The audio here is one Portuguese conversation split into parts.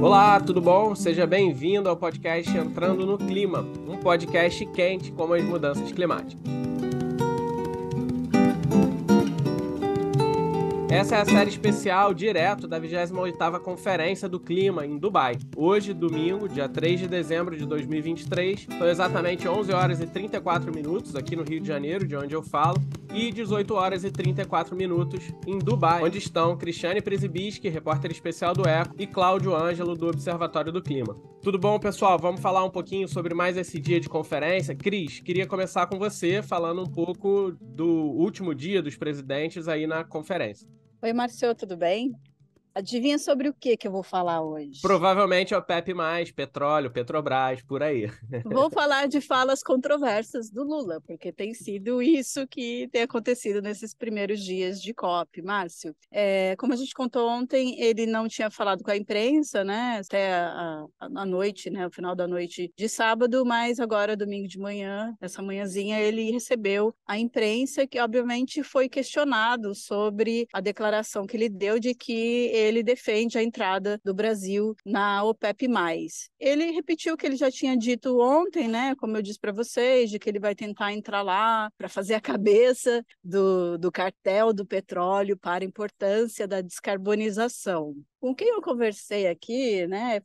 Olá, tudo bom? Seja bem-vindo ao podcast Entrando no Clima, um podcast quente como as mudanças climáticas. Essa é a série especial direto da 28ª Conferência do Clima em Dubai. Hoje, domingo, dia 3 de dezembro de 2023, são exatamente 11 horas e 34 minutos aqui no Rio de Janeiro, de onde eu falo, e 18 horas e 34 minutos em Dubai, onde estão Cristiane Prisibiski, repórter especial do Eco, e Cláudio Ângelo, do Observatório do Clima. Tudo bom, pessoal? Vamos falar um pouquinho sobre mais esse dia de conferência. Cris, queria começar com você falando um pouco do último dia dos presidentes aí na conferência. Oi, Marcio, tudo bem? Adivinha sobre o que eu vou falar hoje? Provavelmente é OPEP+, petróleo, Petrobras, por aí. Vou falar de falas controversas do Lula, porque tem sido isso que tem acontecido nesses primeiros dias de COP, Márcio. Como a gente contou ontem, ele não tinha falado com a imprensa, né, até a noite, né, o final da noite de sábado, mas agora, domingo de manhã, essa manhãzinha, ele recebeu a imprensa, que obviamente foi questionado sobre a declaração que ele deu de que ele defende a entrada do Brasil na OPEP+. Ele repetiu o que ele já tinha dito ontem, né? Como eu disse para vocês, de que ele vai tentar entrar lá para fazer a cabeça do cartel do petróleo para a importância da descarbonização. Com quem eu conversei aqui, né,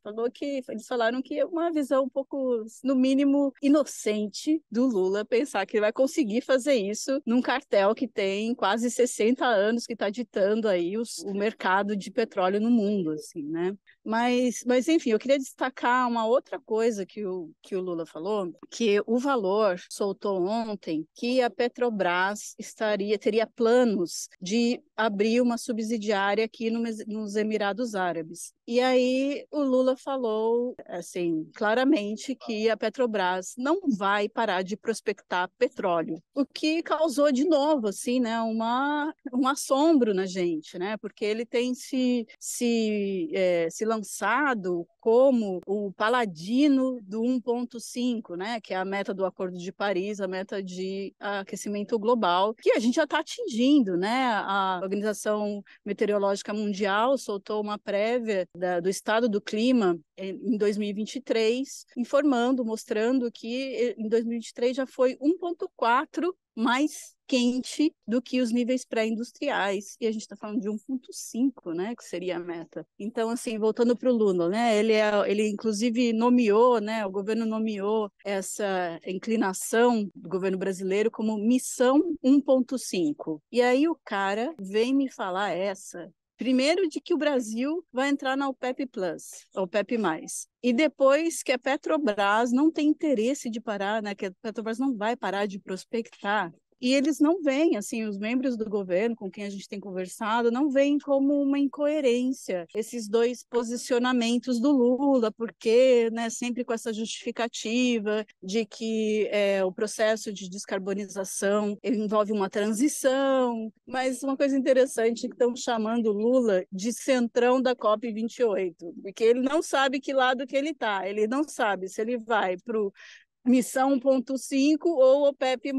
eles falaram que é uma visão um pouco, no mínimo, inocente do Lula pensar que ele vai conseguir fazer isso num cartel que tem quase 60 anos, que está ditando aí o mercado de petróleo no mundo, assim, né? Mas, enfim, eu queria destacar uma outra coisa que o Lula falou, que o Valor soltou ontem que a Petrobras teria planos de abrir uma subsidiária aqui nos Emirados Árabes. E aí o Lula falou, assim, claramente que a Petrobras não vai parar de prospectar petróleo, o que causou de novo, assim, né, um assombro na gente, né, porque ele tem se lançado como o paladino do 1,5, né, que é a meta do Acordo de Paris, a meta de aquecimento global, que a gente já está atingindo, né? A Organização Meteorológica Mundial soltou uma prévia do estado do clima em 2023, mostrando que em 2023 já foi 1,4 mais quente do que os níveis pré-industriais, e a gente está falando de 1,5, né, que seria a meta. Então, assim, voltando para o Lula, né, ele inclusive nomeou, né, o governo nomeou essa inclinação do governo brasileiro como missão 1,5. E aí o cara vem me falar primeiro, de que o Brasil vai entrar na OPEP+, e depois que a Petrobras não tem interesse de parar, né, que a Petrobras não vai parar de prospectar. E eles não veem, assim, os membros do governo com quem a gente tem conversado, não veem como uma incoerência esses dois posicionamentos do Lula, porque, né, sempre com essa justificativa de que o processo de descarbonização envolve uma transição, mas uma coisa interessante é que estão chamando o Lula de centrão da COP28, porque ele não sabe que lado que ele está, ele não sabe se ele vai para o missão 1,5 ou OPEP+,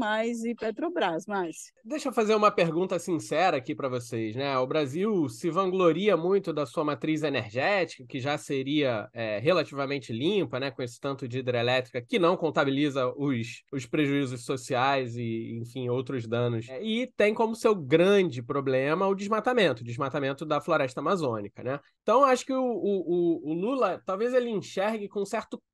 e Petrobras, Márcio. Deixa eu fazer uma pergunta sincera aqui para vocês, né? O Brasil se vangloria muito da sua matriz energética, que já seria relativamente limpa, né? Com esse tanto de hidrelétrica, que não contabiliza os prejuízos sociais e, enfim, outros danos. E tem como seu grande problema o desmatamento da floresta amazônica, né? Então, acho que o Lula, talvez ele enxergue que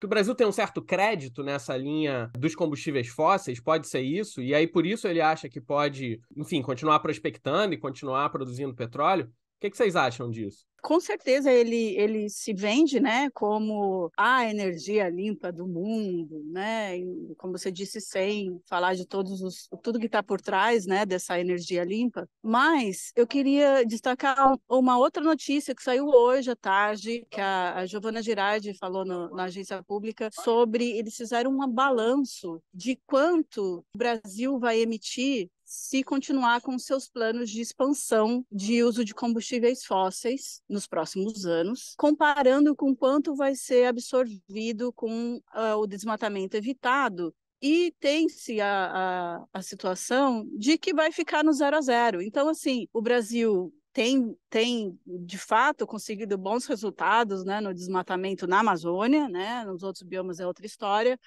o Brasil tem um certo crédito nessa linha dos combustíveis fósseis, pode ser isso, e aí por isso ele acha que pode, enfim, continuar prospectando e continuar produzindo petróleo. O que vocês acham disso? Com certeza ele se vende, né, como a energia limpa do mundo, né, e, como você disse, sem falar de tudo que está por trás, né, dessa energia limpa. Mas eu queria destacar uma outra notícia que saiu hoje à tarde, que a Giovana Girardi falou na agência pública, sobre eles fizeram um balanço de quanto o Brasil vai emitir se continuar com seus planos de expansão de uso de combustíveis fósseis nos próximos anos, comparando com quanto vai ser absorvido com o desmatamento evitado. E tem-se a situação de que vai ficar no 0 a 0. Então, assim, o Brasil tem de fato conseguido bons resultados, né, no desmatamento na Amazônia, né, nos outros biomas é outra história.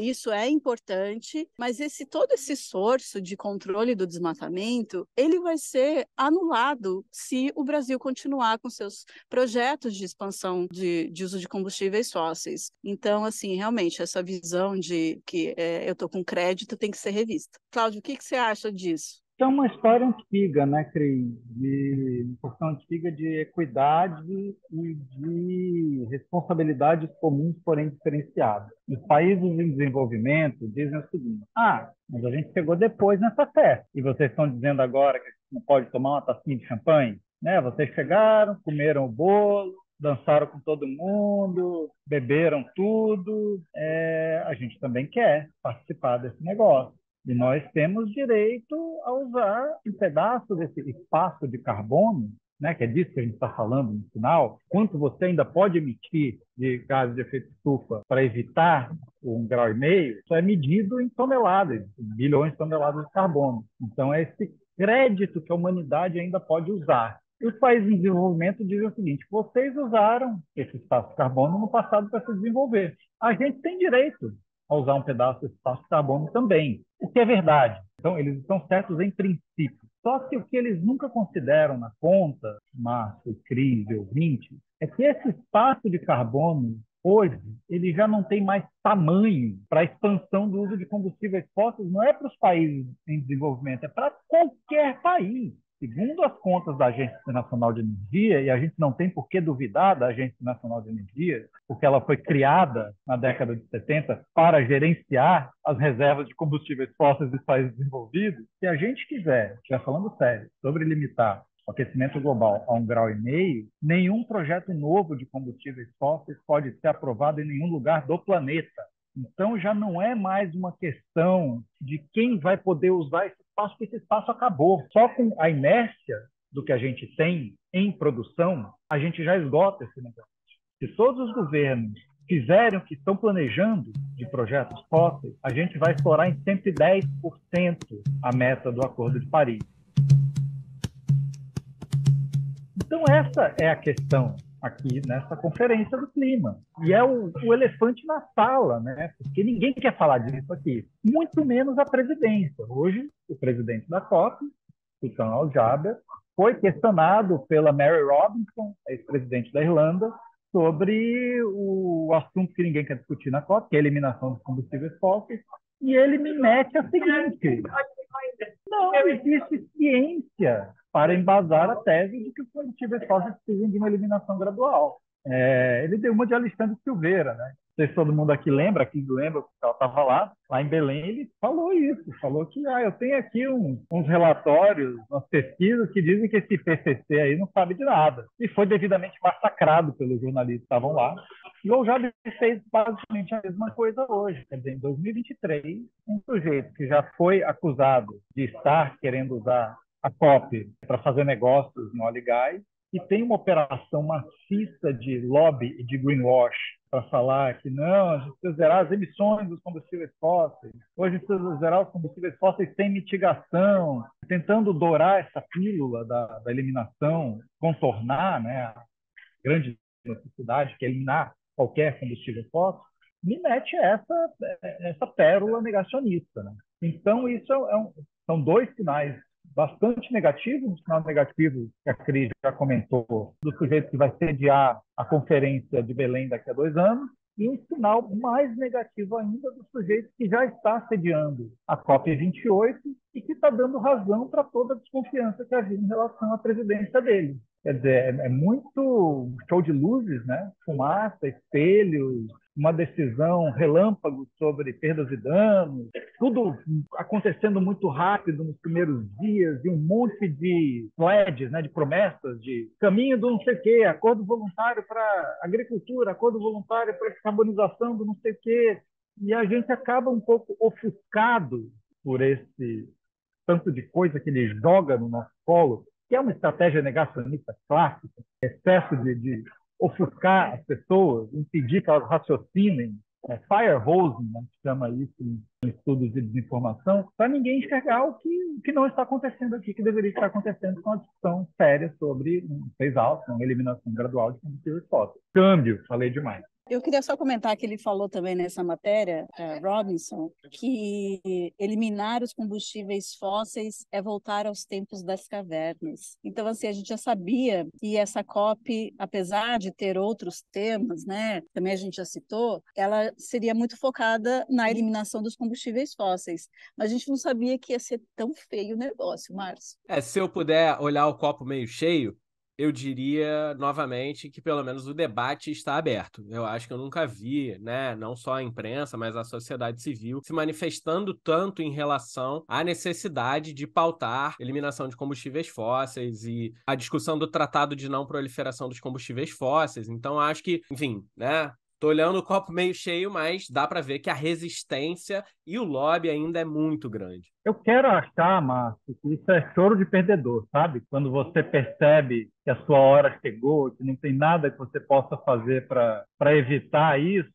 Isso é importante, mas todo esse esforço de controle do desmatamento, ele vai ser anulado se o Brasil continuar com seus projetos de expansão de uso de combustíveis fósseis. Então, assim, realmente, essa visão de que eu estou com crédito tem que ser revista. Cláudio, o que você acha disso? É uma história antiga, né, Cris? Uma questão antiga de equidade e de responsabilidades comuns, porém diferenciadas. Os países em desenvolvimento dizem o seguinte: mas a gente chegou depois nessa festa, e vocês estão dizendo agora que a gente não pode tomar uma tacinha de champanhe? Né? Vocês chegaram, comeram o bolo, dançaram com todo mundo, beberam tudo. A gente também quer participar desse negócio. E nós temos direito a usar um pedaço desse espaço de carbono, né, que é disso que a gente está falando no final, quanto você ainda pode emitir de gases de efeito estufa para evitar 1,5 grau, isso é medido em toneladas, bilhões de toneladas de carbono. Então, é esse crédito que a humanidade ainda pode usar. E os países em desenvolvimento dizem o seguinte: vocês usaram esse espaço de carbono no passado para se desenvolver. A gente tem direito a usar um pedaço desse espaço de carbono também, o que é verdade. Então, eles estão certos em princípio. Só que o que eles nunca consideram na conta, Márcio, Cris e ouvinte, é que esse espaço de carbono, hoje, ele já não tem mais tamanho para a expansão do uso de combustíveis fósseis, não é para os países em desenvolvimento, é para qualquer país. Segundo as contas da Agência Internacional de Energia, e a gente não tem por que duvidar da Agência Internacional de Energia, porque ela foi criada na década de 70 para gerenciar as reservas de combustíveis fósseis dos países desenvolvidos, se a gente estiver falando sério sobre limitar o aquecimento global a 1,5 grau, nenhum projeto novo de combustíveis fósseis pode ser aprovado em nenhum lugar do planeta. Então, já não é mais uma questão de quem vai poder usar esse espaço, porque esse espaço acabou. Só com a inércia do que a gente tem em produção, a gente já esgota esse negócio. Se todos os governos fizerem o que estão planejando de projetos fósseis, a gente vai explorar em 110% a meta do Acordo de Paris. Então, essa é a questão aqui nessa conferência do clima. E é o elefante na sala, né? Porque ninguém quer falar disso aqui, muito menos a presidência. Hoje, o presidente da COP, Sultan Al-Jaber, foi questionado pela Mary Robinson, ex-presidente da Irlanda, sobre o assunto que ninguém quer discutir na COP, que é a eliminação dos combustíveis fósseis, e ele me mete a seguinte: não existe ciência para embasar a tese de que os combustíveis fósseis precisam de uma eliminação gradual. Ele deu uma de Alexandre Silveira, né? Não sei se todo mundo aqui lembra, que ela estava lá em Belém, ele falou isso, falou que eu tenho aqui uns relatórios, umas pesquisas que dizem que esse IPCC aí não sabe de nada. E foi devidamente massacrado pelos jornalistas que estavam lá. E o Jaber fez basicamente a mesma coisa hoje. Quer dizer, em 2023, um sujeito que já foi acusado de estar querendo usar a COP para fazer negócios no óleo e gás, e tem uma operação maciça de lobby e de greenwash para falar que não, a gente precisa zerar as emissões dos combustíveis fósseis, hoje a gente precisa zerar os combustíveis fósseis sem mitigação, tentando dourar essa pílula da eliminação, contornar, né, a grande necessidade que é eliminar qualquer combustível fóssil, me mete essa pérola negacionista. Né? Então, isso são dois sinais bastante negativos. Um sinal negativo que a Cris já comentou, do sujeito que vai sediar a conferência de Belém daqui a 2 anos, e um sinal mais negativo ainda do sujeito que já está sediando a COP28 e que está dando razão para toda a desconfiança que havia em relação à presidência dele. Quer dizer, é muito show de luzes, né? Fumaça, espelhos, uma decisão relâmpago sobre perdas e danos, tudo acontecendo muito rápido nos primeiros dias, e um monte de pledges, né, de promessas, de caminho do não sei o quê, acordo voluntário para agricultura, acordo voluntário para descarbonização do não sei o quê, e a gente acaba um pouco ofuscado por esse tanto de coisa que ele joga no nosso colo, que é uma estratégia negacionista clássica, excesso de ofuscar as pessoas, impedir que elas raciocinem, fire hosing, né, que chama isso em estudos de desinformação, para ninguém enxergar o que não está acontecendo aqui, que deveria estar acontecendo com uma discussão séria sobre um phase-out, uma eliminação gradual de combustíveis fósseis. Câmbio, falei demais. Eu queria só comentar que ele falou também nessa matéria, Robinson, que eliminar os combustíveis fósseis é voltar aos tempos das cavernas. Então, assim, a gente já sabia que essa COP, apesar de ter outros temas, né, também a gente já citou, ela seria muito focada na eliminação dos combustíveis fósseis. Mas a gente não sabia que ia ser tão feio o negócio, Márcio. Se eu puder olhar o copo meio cheio, eu diria novamente que pelo menos o debate está aberto. Eu acho que eu nunca vi, né, não só a imprensa, mas a sociedade civil se manifestando tanto em relação à necessidade de pautar eliminação de combustíveis fósseis e a discussão do Tratado de Não Proliferação dos Combustíveis Fósseis. Então, acho que, enfim, né, tô olhando o copo meio cheio, mas dá para ver que a resistência e o lobby ainda é muito grande. Eu quero achar, Márcio, que isso é choro de perdedor, sabe? Quando você percebe que a sua hora chegou, que não tem nada que você possa fazer para evitar isso,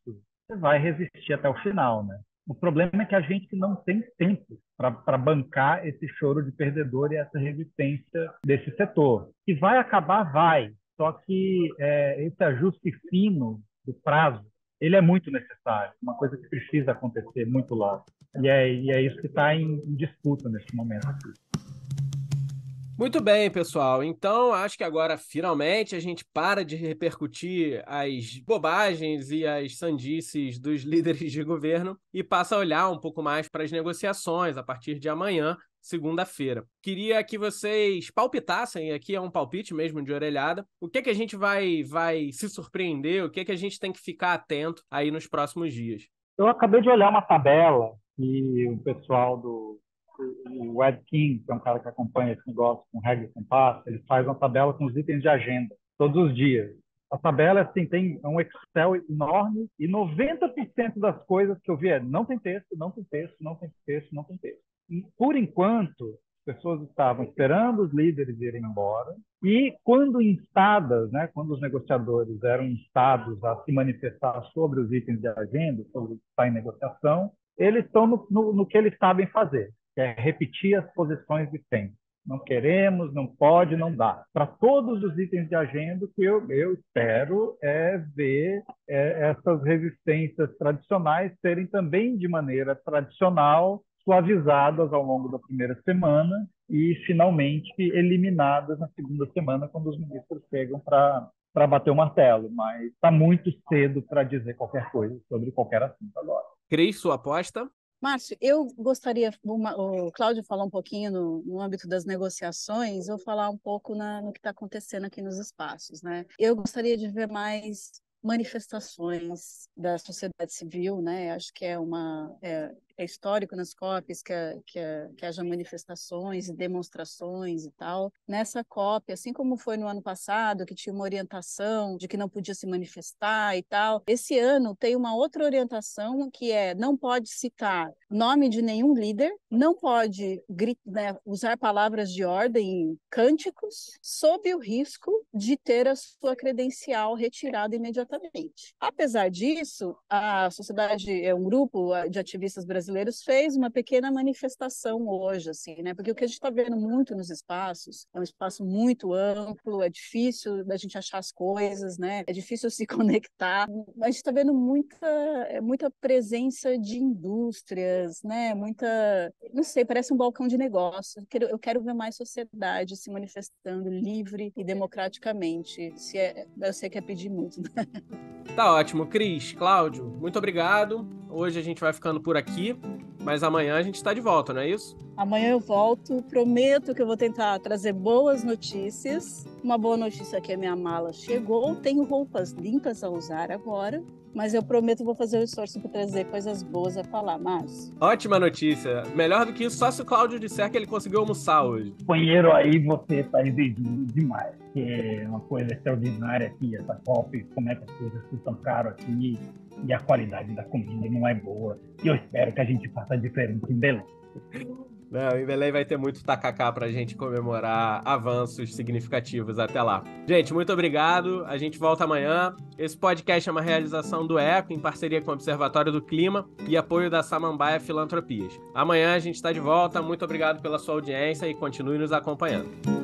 você vai resistir até o final, né? O problema é que a gente não tem tempo para bancar esse choro de perdedor e essa resistência desse setor. E vai acabar, vai. Só que esse ajuste fino do prazo, ele é muito necessário, uma coisa que precisa acontecer muito logo. E é isso que está em disputa neste momento aqui. Muito bem, pessoal. Então, acho que agora, finalmente, a gente para de repercutir as bobagens e as sandices dos líderes de governo e passa a olhar um pouco mais para as negociações a partir de amanhã, segunda-feira. Queria que vocês palpitassem, aqui é um palpite mesmo de orelhada, o que a gente vai se surpreender, o que a gente tem que ficar atento aí nos próximos dias. Eu acabei de olhar uma tabela que o pessoal o Ed King, que é um cara que acompanha esse negócio com regra e compasso, ele faz uma tabela com os itens de agenda, todos os dias. A tabela assim, tem um Excel enorme e 90% das coisas que eu vi não tem texto, não tem texto, não tem texto, não tem texto. E, por enquanto, as pessoas estavam esperando os líderes irem embora e quando instadas, né, quando os negociadores eram instados a se manifestar sobre os itens de agenda, sobre o que está em negociação, eles estão no que eles sabem fazer, que é repetir as posições de sempre. Não queremos, não pode, não dá. Para todos os itens de agenda, o que eu espero é ver essas resistências tradicionais serem também, de maneira tradicional, suavizadas ao longo da primeira semana e, finalmente, eliminadas na segunda semana, quando os ministros chegam para bater o martelo. Mas está muito cedo para dizer qualquer coisa sobre qualquer assunto agora. Cris, sua aposta? Márcio, eu gostaria, o Cláudio falou um pouquinho no âmbito das negociações, eu vou falar um pouco no que está acontecendo aqui nos espaços, né? Eu gostaria de ver mais manifestações da sociedade civil, né? Acho que é histórico nas COPs que haja manifestações e demonstrações e tal. Nessa COP, assim como foi no ano passado, que tinha uma orientação de que não podia se manifestar e tal, esse ano tem uma outra orientação que não pode citar nome de nenhum líder, não pode usar palavras de ordem, cânticos, sob o risco de ter a sua credencial retirada imediatamente. Apesar disso, a sociedade, um grupo de ativistas brasileiros fez uma pequena manifestação hoje, assim, né? Porque o que a gente está vendo muito nos espaços é um espaço muito amplo, é difícil da gente achar as coisas, né? É difícil se conectar. A gente está vendo muita presença de indústrias, né? Não sei, parece um balcão de negócio. Eu quero ver mais sociedade se manifestando livre e democraticamente. Eu sei que é pedir muito, né? Tá ótimo. Cris, Cláudio, muito obrigado. Hoje a gente vai ficando por aqui, mas amanhã a gente está de volta, não é isso? Amanhã eu volto. Prometo que eu vou tentar trazer boas notícias. Uma boa notícia é que a minha mala chegou. Tenho roupas limpas a usar agora. Mas eu prometo que vou fazer o esforço para trazer coisas boas a falar, Márcio. Ótima notícia. Melhor do que isso, só se o Cláudio disser que ele conseguiu almoçar hoje. Companheiro, aí você está exigindo demais. Que é uma coisa extraordinária aqui, essa COP, como é que as coisas custam caro aqui e a qualidade da comida não é boa. E eu espero que a gente faça diferente em Belém. Não, em Belém vai ter muito tacacá para a gente comemorar avanços significativos até lá. Gente, muito obrigado. A gente volta amanhã. Esse podcast é uma realização do ECO, em parceria com o Observatório do Clima e apoio da Samambaia Filantropias. Amanhã a gente está de volta. Muito obrigado pela sua audiência e continue nos acompanhando.